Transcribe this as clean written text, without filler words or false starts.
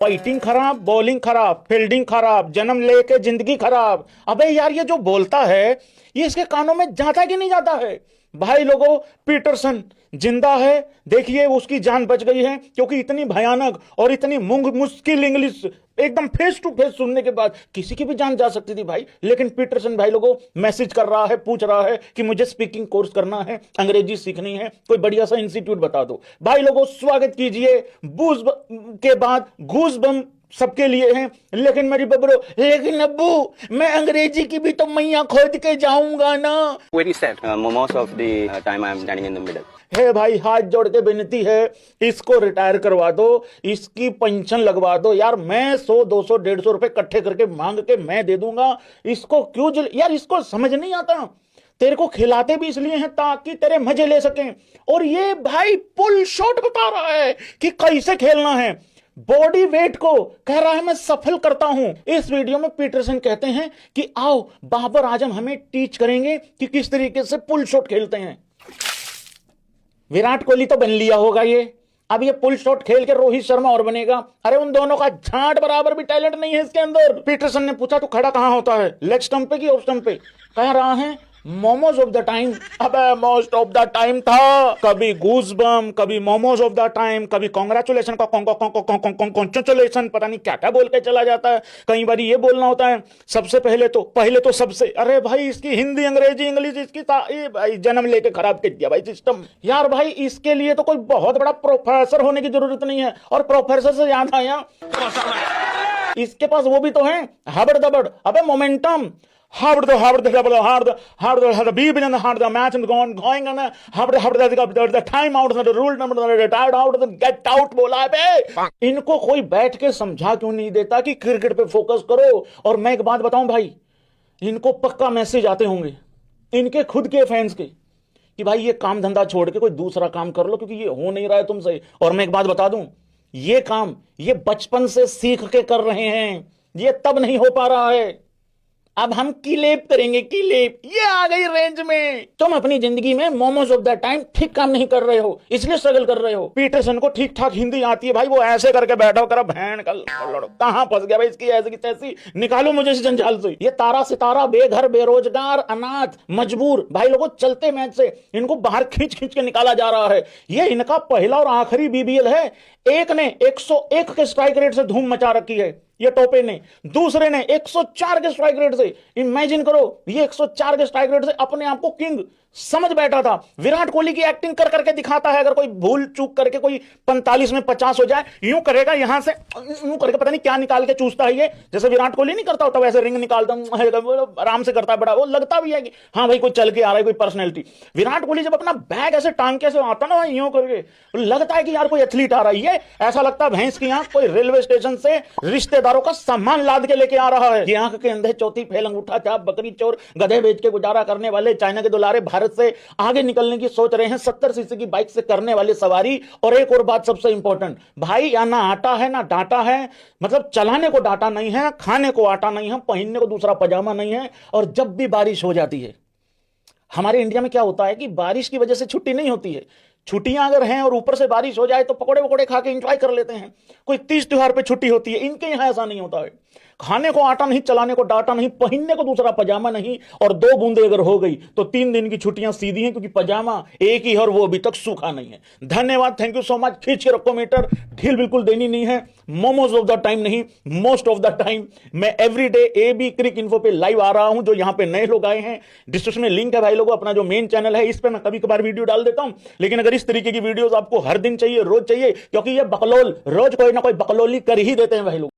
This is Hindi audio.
फाइटिंग खराब, बॉलिंग खराब, फील्डिंग खराब, जन्म लेके जिंदगी खराब। अबे यार ये जो बोलता है ये इसके कानों में जाता कि नहीं जाता है? भाई लोगों, पीटरसन जिंदा है, देखिए उसकी जान बच गई है, क्योंकि इतनी भयानक और इतनी मुश्किल इंग्लिश एकदम फेस टू फेस सुनने के बाद किसी की भी जान जा सकती थी भाई। लेकिन पीटरसन भाई लोगों मैसेज कर रहा है, पूछ रहा है कि मुझे स्पीकिंग कोर्स करना है, अंग्रेजी सीखनी है, कोई बढ़िया सा इंस्टीट्यूट बता दो। भाई लोगों स्वागत कीजिए, बूज के बाद घूस बम सबके लिए हैं, लेकिन मेरी बबरो, लेकिन अब्बू मैं अंग्रेजी की भी तो मैया खोद के जाऊंगा ना। Very sad. Most of the time I am standing in the middle. हे भाई हाथ जोड़ के विनती है, इसको रिटायर करवा दो, इसकी पेंशन लगवा दो यार। मैं 100 200 150 रुपए इकट्ठे करके मांग के मैं दे दूंगा। इसको क्यों यार, इसको समझ नहीं आता। तेरे को खिलाते भी इसलिए हैं ताकि तेरे मजे ले सकें, और ये भाई पुल शॉट बता रहा है कि कैसे खेलना है। बॉडी वेट को कह रहा है मैं सफल करता हूं। इस वीडियो में पीटरसन कहते हैं कि आओ बाबर आजम हमें टीच करेंगे कि किस तरीके से पुल शॉट खेलते हैं। विराट कोहली तो बन लिया होगा ये, अब ये पुल शॉट खेल के रोहित शर्मा और बनेगा। अरे उन दोनों का झांट बराबर भी टैलेंट नहीं है इसके अंदर। पीटरसन ने पूछा तो खड़ा कहां होता है, लेग स्टंप पे कि ऑफ स्टंप पे? कह रहा है मोमोज ऑफ द टाइम। अबे मोस्ट ऑफ द टाइम था, कभी गूज़बम, कभी मोमोज ऑफ द टाइम, कभी कांग्रेचुलेशन का कांग्रेचुलेशन, पता नहीं क्या क्या बोल के चला जाता है। कई बार ये बोलना होता है सबसे पहले तो सबसे। अरे भाई इसकी हिंदी अंग्रेजी इंग्लिश इसकी भाई जन्म लेके खराब कर दिया भाई सिस्टम। यार भाई इसके लिए तो कोई बहुत बड़ा प्रोफेसर होने की जरूरत नहीं है। और प्रोफेसर से याद आया, इसके पास वो भी तो है हबड़ दबड़, अबे momentum. How the match and going on how the time out the rule number retired out get out बोला है। इनको कोई बैठ के समझा क्यों नहीं देता कि क्रिकेट पे फोकस करो। और मैं एक बात बताऊं भाई, इनको पक्का मैसेज आते होंगे इनके खुद के फैंस के कि भाई ये काम धंधा छोड़ के कोई दूसरा काम कर लो, क्योंकि ये हो नहीं रहा है तुमसे। और मैं एक बात बता दूं, ये काम ये बचपन से सीख के कर रहे हैं, ये तब नहीं हो पा रहा है। अब हम किलेप करेंगे, किलेप ये आ गई रेंज में। तुम अपनी जिंदगी में मोमोज ऑफ द टाइम ठीक काम नहीं कर रहे हो, इसलिए स्ट्रगल कर रहे हो। पीटरसन को ठीक ठाक हिंदी आती है भाई, वो ऐसे करके बैठा कर बहन कल कहां फंस गया भाई इसकी ऐसी की तैसी, निकालो मुझे इस जंजाल से। ये तारा सितारा बेघर बेरोजगार अनाथ मजबूर भाई लोगों चलते मैच से इनको बाहर खींच खींच के निकाला जा रहा है। ये इनका पहला और आखिरी बीबीएल है। एक ने 101 के स्ट्राइक रेट से धूम मचा रखी है ये टोपे ने, दूसरे ने 104 के स्ट्राइक रेट से। इमेजिन करो ये 104 के स्ट्राइक रेट से अपने आप को किंग समझ बैठा था। विराट कोहली की एक्टिंग कर करके दिखाता है, अगर कोई भूल चूक करके कोई 45 में 50 हो जाए, यूं करेगा यहां से यूं करके पता नहीं क्या निकाल के चूसता है ये, जैसे विराट कोहली नहीं करता होता वैसे रिंग निकालता आराम से करता है बड़ा, वो लगता भी है कि हाँ भाई कोई चल के आ रहा है, कोई पर्सनैलिटी। विराट कोहली जब अपना बैग ऐसे टांग के आता ना यूं करके, लगता है कि यार कोई एथलीट आ रहा है। ये ऐसा लगता है भैंस की आंख कोई रेलवे स्टेशन से रिश्तेदारों का सामान लाद के लेके आ रहा है। ये आंख के अंदर चौथी फेल अंगूठा चाप बकरी चोर गधे बेच के गुजारा करने वाले चाइना के दुलारे भारत से आगे निकलने की सोच रहे हैं 70 सीसी की बाइक से करने वाले सवारी। और एक और बात सबसे इंपॉर्टेंट भाई, या ना आटा है ना डाटा है, मतलब चलाने को डाटा नहीं है, खाने को आटा नहीं है, पहनने को दूसरा पजामा नहीं है। और जब भी बारिश हो जाती है, हमारे इंडिया में क्या होता है कि बारिश की वजह से छुट्टी नहीं होती है। छुट्टियां अगर हैं और ऊपर से बारिश हो जाए तो पकोड़े वकोड़े खा के एंजॉय कर लेते हैं। कोई तीज त्योहार पे छुट्टी होती है, इनके यहां ऐसा नहीं होता है। खाने को आटा नहीं, चलाने को डाटा नहीं, पहनने को दूसरा पजामा नहीं, और 2 बूंदे अगर हो गई तो 3 दिन की छुट्टियां सीधी हैं, क्योंकि पजामा एक ही है और वो अभी तक सूखा नहीं है। धन्यवाद, थैंक यू सो मच। खींच के रखो मीटर, ढील बिल्कुल देनी नहीं है। मोमोज ऑफ द टाइम नहीं, मोस्ट ऑफ द टाइम। मैं एवरीडे AB क्रिक इन्फो पे लाइव आ रहा हूं, जो यहां पे नए लोग आए हैं डिस्क्रिप्शन में लिंक है भाई लोगों। अपना जो मेन चैनल है इस पे मैं कभी कभार वीडियो डाल देता हूं, लेकिन अगर इस तरीके की वीडियोस आपको हर दिन चाहिए, रोज चाहिए, क्योंकि ये बकलोल रोज कोई ना कोई बकलोली कर ही देते हैं भाई लोग।